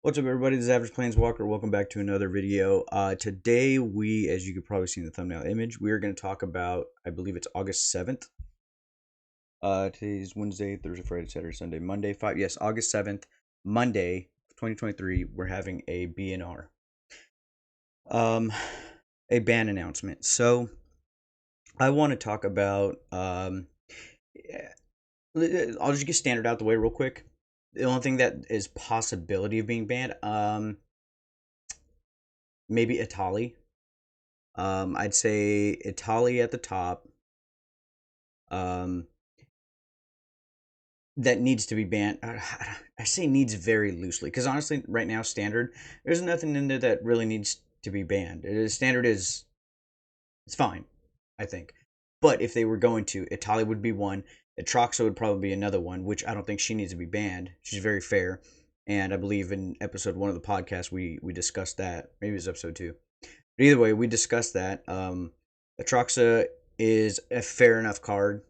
What's up, everybody? This is Average Planeswalker. Welcome back to another video. Today, as you could probably see in the thumbnail image, we are going to talk about, I believe it's August 7th. Today's Wednesday, Thursday, Friday, Saturday, Sunday, Monday, 5. Yes, August 7th, Monday, 2023. We're having a BNR. A ban announcement. So, I want to talk about, I'll just get standard out the way real quick. The only thing that is possibility of being banned, maybe Itali. I'd say Italy at the top. Um, that needs to be banned. I say needs very loosely because honestly, right now, standard, there's nothing in there that really needs to be banned. Standard is it's fine, I think. But if they were going to, Italy would be one. Atroxa would probably be another one, which I don't think she needs to be banned. She's very fair, and I believe in episode 1 of the podcast we discussed that. Maybe it was episode 2. But either way, we discussed that. Atroxa is a fair enough card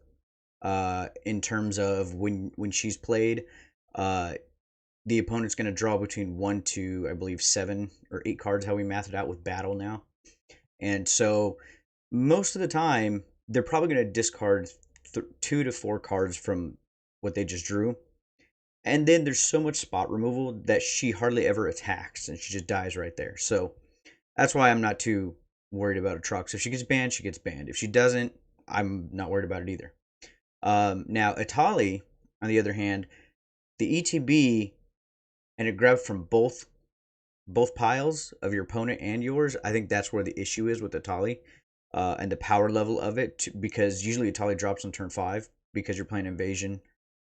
in terms of when she's played. The opponent's going to draw between 1 to, I believe, 7 or 8 cards, how we math it out with battle now. And so most of the time, they're probably going to discard 2 to 4 cards from what they just drew. And then there's so much spot removal that she hardly ever attacks, and she just dies right there. So that's why I'm not too worried about a truck. So if she gets banned, she gets banned. If she doesn't, I'm not worried about it either. Now, Itali, on the other hand, the ETB, and it grabbed from both piles of your opponent and yours. I think that's where the issue is with Itali and the power level of it, because usually Itali drops on turn 5 because you're playing Invasion,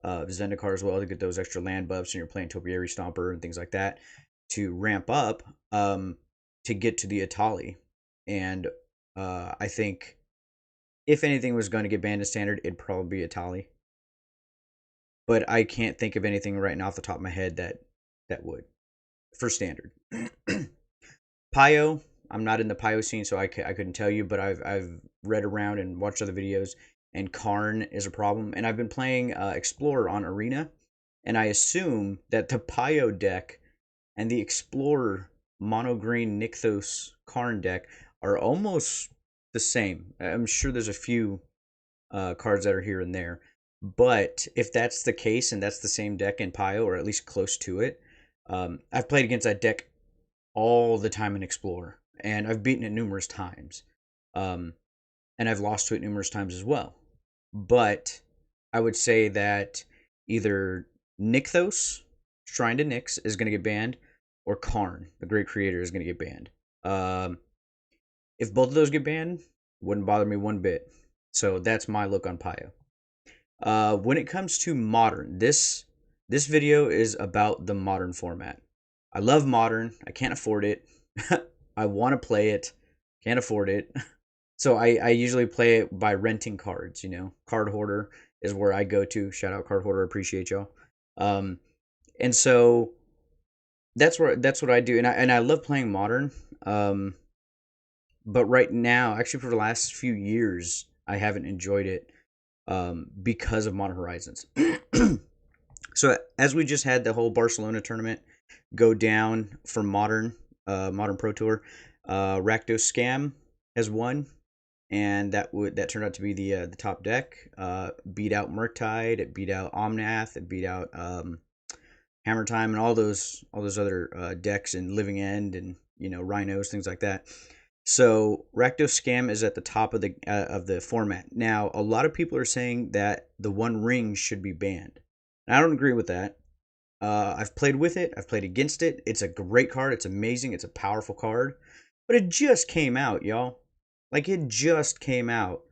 Zendikar as well to get those extra land buffs, and you're playing Topiary Stomper and things like that to ramp up to get to the Itali. And I think if anything was going to get banned in standard, it'd probably be Itali. But I can't think of anything right now off the top of my head that would for standard. Pio, I'm not in the Pio scene, so I couldn't tell you, but I've read around and watched other videos, and Karn is a problem. And I've been playing Explorer on Arena, and I assume that the Pio deck and the Explorer mono green Nykthos Karn deck are almost the same. I'm sure there's a few cards that are here and there, but if that's the case and that's the same deck in Pio, or at least close to it, I've played against that deck all the time in Explorer, and I've beaten it numerous times, and I've lost to it numerous times as well. But I would say that either Nykthos, Shrine to Nyx, is going to get banned, or Karn, the Great Creator, is going to get banned. If both of those get banned, wouldn't bother me one bit. So that's my look on Pio. When it comes to Modern, this video is about the Modern format. I love Modern. I can't afford it. I want to play it. Can't afford it. So I usually play it by renting cards, Card Hoarder is where I go to. Shout out Card Hoarder. Appreciate y'all. And so that's what I do. And I love playing Modern. But right now, actually for the last few years, I haven't enjoyed it because of Modern Horizons. So as we just had the whole Barcelona tournament go down for Modern Pro Tour, Rakdos Scam has won, and that turned out to be the top deck. Beat out Murktide, it beat out Omnath, it beat out Hammer Time, and all those other decks, and Living End, and Rhinos, things like that. So Rakdos Scam is at the top of the format. Now, a lot of people are saying that the One Ring should be banned. And I don't agree with that. I've played with it. I've played against it. It's a great card. It's amazing. It's a powerful card. But it just came out, y'all. Like, it just came out.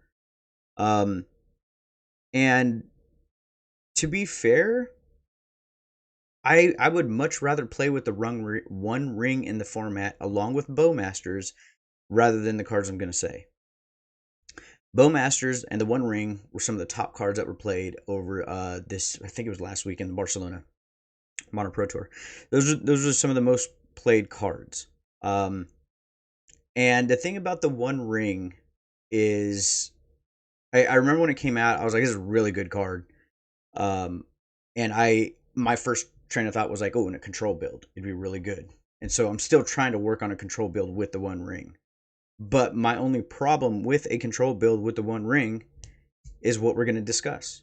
And to be fair, I would much rather play with the One Ring in the format along with Bowmasters rather than the cards I'm going to say. Bowmasters and the One Ring were some of the top cards that were played over this, I think it was last week in the Barcelona Modern Pro Tour. Those are some of the most played cards. And the thing about the One Ring is, I remember when it came out, I was like, this is a really good card. And my first train of thought was like, oh, in a control build, it'd be really good. And so I'm still trying to work on a control build with the One Ring. But my only problem with a control build with the One Ring is what we're going to discuss.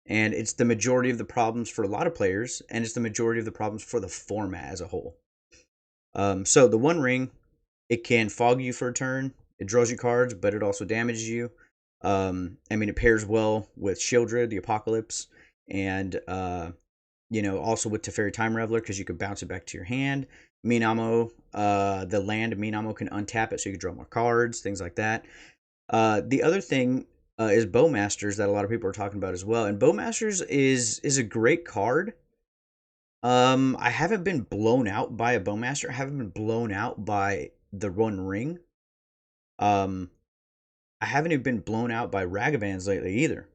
And it's the majority of the problems for a lot of players, and it's the majority of the problems for the format as a whole. So the One Ring, it can fog you for a turn. It draws you cards, but it also damages you. I mean, it pairs well with Shieldred, the Apocalypse, and also with Teferi Time Reveler because you could bounce it back to your hand. Minamo, the land Minamo can untap it so you can draw more cards, things like that. The other thing is Bowmasters that a lot of people are talking about as well, and Bowmasters is a great card. I haven't been blown out by a Bowmaster. I haven't been blown out by the One Ring. I haven't even been blown out by Ragavans lately either.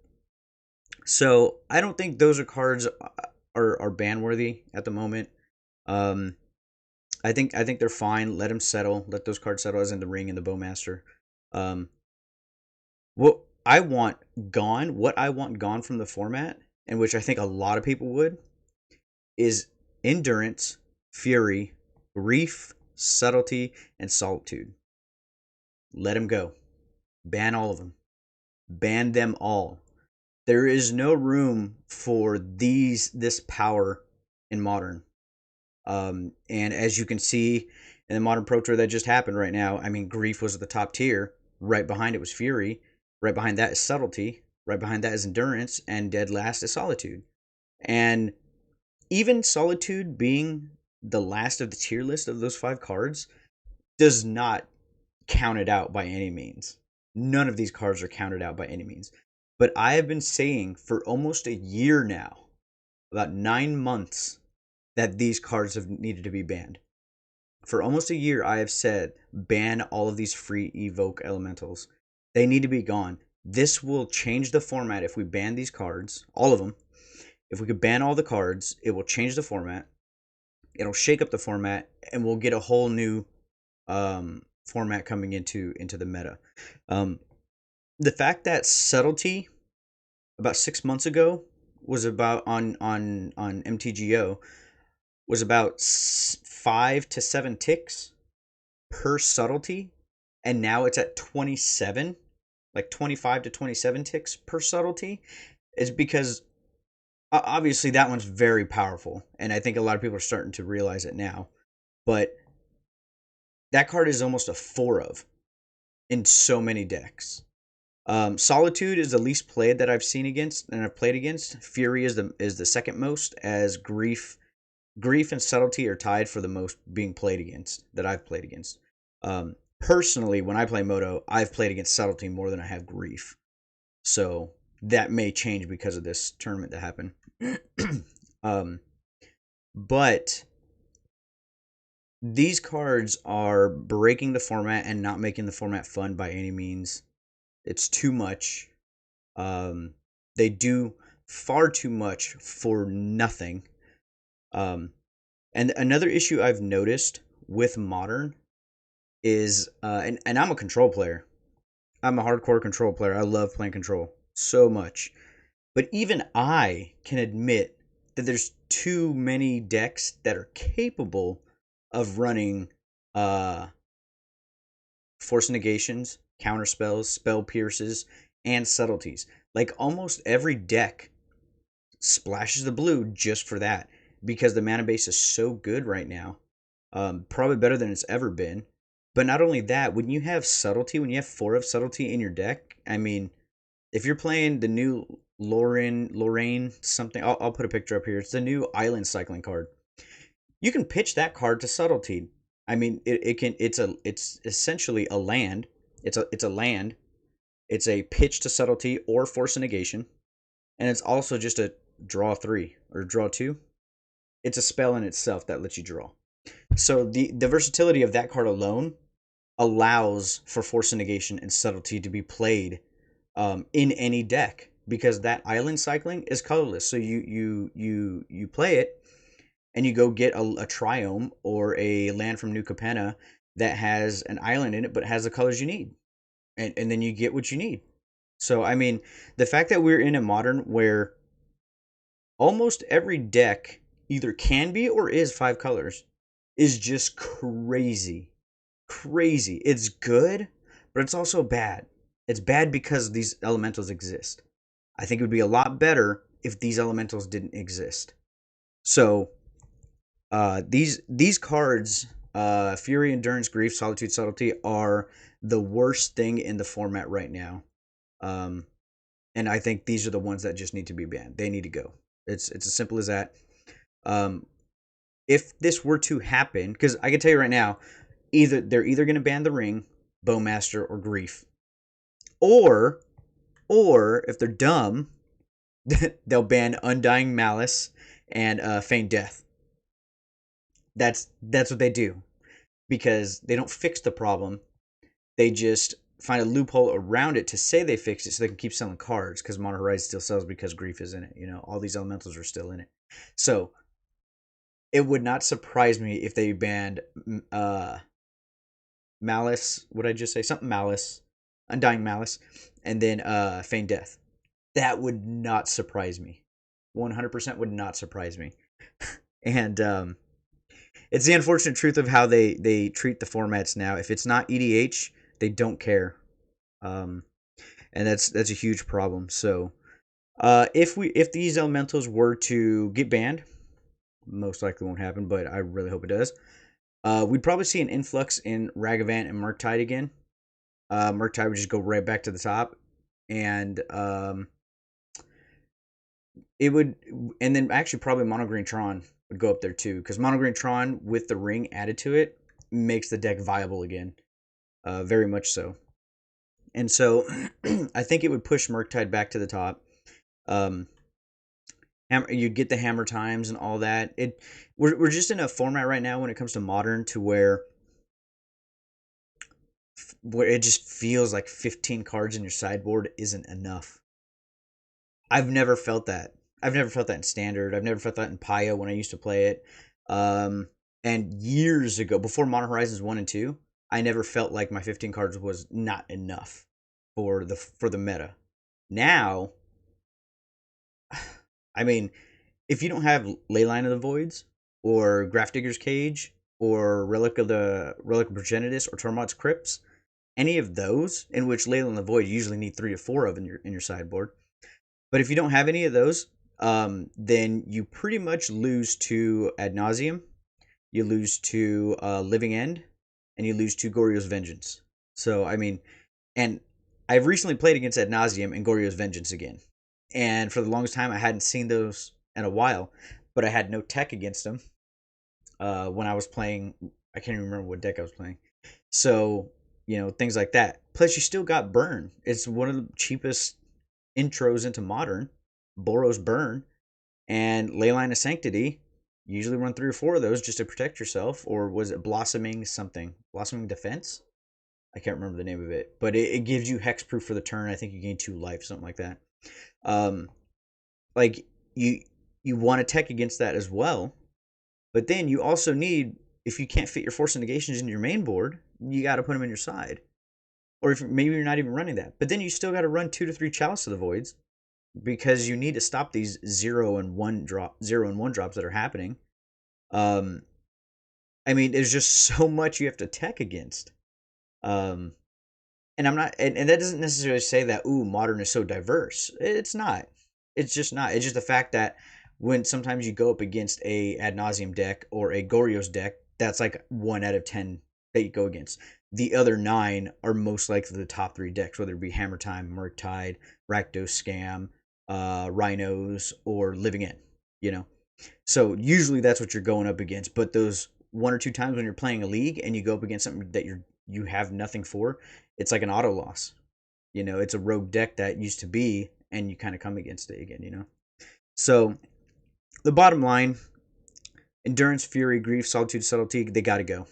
So I don't think those are cards are ban worthy at the moment. I think they're fine. Let them settle. Let those cards settle as in the Ring and the Bowmaster. What I want gone from the format, and which I think a lot of people would, is Endurance, Fury, Grief, Subtlety, and Solitude. Let them go. Ban all of them. Ban them all. There is no room for this power in Modern. And as you can see in the Modern Pro Tour that just happened right now, I mean, Grief was at the top tier. Right behind it was Fury. Right behind that is Subtlety. Right behind that is Endurance. And dead last is Solitude. And even Solitude being the last of the tier list of those 5 cards does not count it out by any means. None of these cards are counted out by any means. But I have been saying for almost a year now, about 9 months, that these cards have needed to be banned. For almost a year, I have said, ban all of these free evoke elementals. They need to be gone. This will change the format if we ban these cards, all of them. If we could ban all the cards, it will change the format. It'll shake up the format, and we'll get a whole new format coming into the meta. The fact that Subtlety about 6 months ago was about on MTGO was about 5 to 7 ticks per Subtlety, and now it's at 27, like 25 to 27 ticks per Subtlety, is because obviously that one's very powerful, and I think a lot of people are starting to realize it now. But that card is almost a 4 of in so many decks. Solitude is the least played that I've seen against and I've played against. Fury is the second most, as Grief and Subtlety are tied for the most being played against that I've played against. Personally, when I play Moto, I've played against Subtlety more than I have Grief. So that may change because of this tournament that happened. But these cards are breaking the format and not making the format fun by any means. It's too much. They do far too much for nothing. And another issue I've noticed with Modern is, and I'm a control player. I'm a hardcore control player. I love playing control so much. But even I can admit that there's too many decks that are capable of running Force Negations, Counter Spells, Spell Pierces, and Subtleties. Like almost every deck splashes the blue just for that, because the mana base is so good right now. Probably better than it's ever been. But not only that, when you have Subtlety, when you have 4 of Subtlety in your deck, I mean, if you're playing the new Lorraine something, I'll put a picture up here. It's the new Island Cycling card. You can pitch that card to Subtlety. I mean, it's essentially a land. It's a land. It's a pitch to Subtlety or Force Negation, and it's also just a draw 3 or draw 2. It's a spell in itself that lets you draw. So the versatility of that card alone allows for Force Negation and Subtlety to be played in any deck, because that Island Cycling is colorless. So you play it, and you go get a Triome or a land from New Capenna that has an island in it, but has the colors you need. And then you get what you need. So, I mean, the fact that we're in a Modern where almost every deck either can be or is 5 colors is just crazy. Crazy. It's good, but it's also bad. It's bad because these elementals exist. I think it would be a lot better if these elementals didn't exist. So, these cards, Fury, Endurance, Grief, Solitude, Subtlety, are the worst thing in the format right now. Um, and I think these are the ones that just need to be banned. They need to go. It's as simple as that. Um, if this were to happen, because I can tell you right now, they're either going to ban the Ring, Bowmaster, or Grief, or if they're dumb, they'll ban Undying Malice and Feigned Death. That's what they do, because they don't fix the problem. They just find a loophole around it to say they fixed it so they can keep selling cards, because Modern Horizons still sells because Grief is in it. You know, all these elementals are still in it. So it would not surprise me if they banned Malice. What did I just say? Something Malice, Undying Malice, and then Feigned Death. That would not surprise me. 100% would not surprise me. And it's the unfortunate truth of how they treat the formats now. If it's not EDH, they don't care, and that's a huge problem. So if these elementals were to get banned, most likely won't happen, but I really hope it does. We'd probably see an influx in Ragavan and Murktide again. Murktide would just go right back to the top, and it would, and then actually probably Mono Green Tron would go up there too, because Mono Green Tron with the Ring added to it makes the deck viable again, very much so. And so I think it would push Murktide back to the top. You'd get the hammer times and all that. We're just in a format right now when it comes to Modern to where it just feels like 15 cards in your sideboard isn't enough. I've never felt that. I've never felt that in Standard. I've never felt that in Paya when I used to play it. And years ago, before Modern Horizons 1 and 2, I never felt like my 15 cards was not enough for the meta. Now, I mean, if you don't have Leyline of the Voids or Grafdigger's Cage or Relic of Progenitus or Tormod's Crypts, any of those, in which Leyline of the Void you usually need 3 to 4 of in your sideboard. But if you don't have any of those, then you pretty much lose to Ad Nauseam, you lose to Living End, and you lose to Goryo's Vengeance. So, I mean, and I've recently played against Ad Nauseam and Goryo's Vengeance again. And for the longest time, I hadn't seen those in a while, but I had no tech against them when I was playing. I can't even remember what deck I was playing. So, you know, things like that. Plus, you still got Burn. It's one of the cheapest intros into Modern. Boros Burn and Leyline of Sanctity. You usually run 3 or 4 of those just to protect yourself. Or was it Blossoming something? Blossoming Defense? I can't remember the name of it. But it gives you hexproof for the turn. I think you gain 2 life, something like that. Like, you want to tech against that as well. But then you also need, if you can't fit your Force of Negations into your main board, you got to put them in your side. Or if maybe you're not even running that. But then you still got to run 2 to 3 Chalice of the Voids, because you need to stop these 0 and 1 drops that are happening. I mean, there's just so much you have to tech against. And I'm not, and that doesn't necessarily say that, Modern is so diverse. It's not. It's just not. It's just the fact that when sometimes you go up against a Ad Nauseam deck or a Goryo's deck, that's like 1 out of 10 that you go against. The other 9 are most likely the top 3 decks, whether it be Hammer Time, Murktide, Rakdos Scam, Rhinos, or Living In, you know. So usually that's what you're going up against. But those 1 or 2 times when you're playing a league and you go up against something that you have nothing for, it's like an auto loss. You know, it's a rogue deck that used to be, and you kind of come against it again, you know. So the bottom line, Endurance, Fury, Grief, Solitude, Subtlety, they got to go.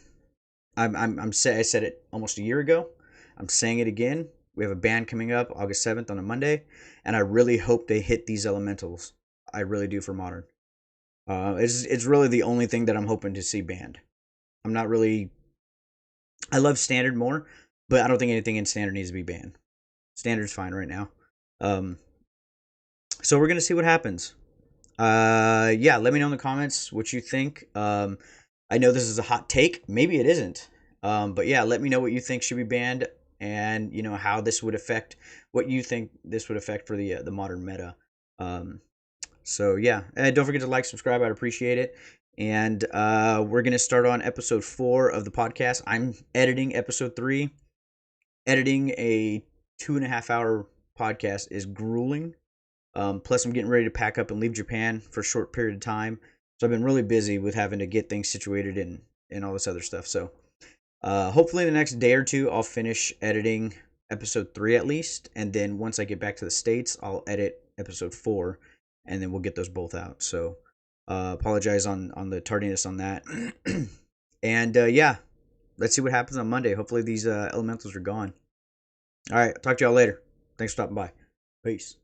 I said it almost a year ago. I'm saying it again. We have a ban coming up August 7th on a Monday, and I really hope they hit these elementals. I really do for Modern. It's really the only thing that I'm hoping to see banned. I'm not really. I love Standard more, but I don't think anything in Standard needs to be banned. Standard's fine right now. So we're gonna see what happens. Yeah, let me know in the comments what you think. I know this is a hot take. Maybe it isn't. But yeah, let me know what you think should be banned, and how this would affect what you think this would affect for the modern meta. Um, so yeah, don't forget to like, subscribe. I'd appreciate it. And we're gonna start on episode 4 of the podcast. I'm editing episode 3. Editing a 2.5 hour podcast is grueling. Plus, I'm getting ready to pack up and leave Japan for a short period of time. So I've been really busy with having to get things situated and all this other stuff. So hopefully, in the next day or two, I'll finish editing episode 3 at least. And then once I get back to the States, I'll edit episode 4. And then we'll get those both out. So apologize on the tardiness on that. And yeah, let's see what happens on Monday. Hopefully, these elementals are gone. All right, talk to y'all later. Thanks for stopping by. Peace.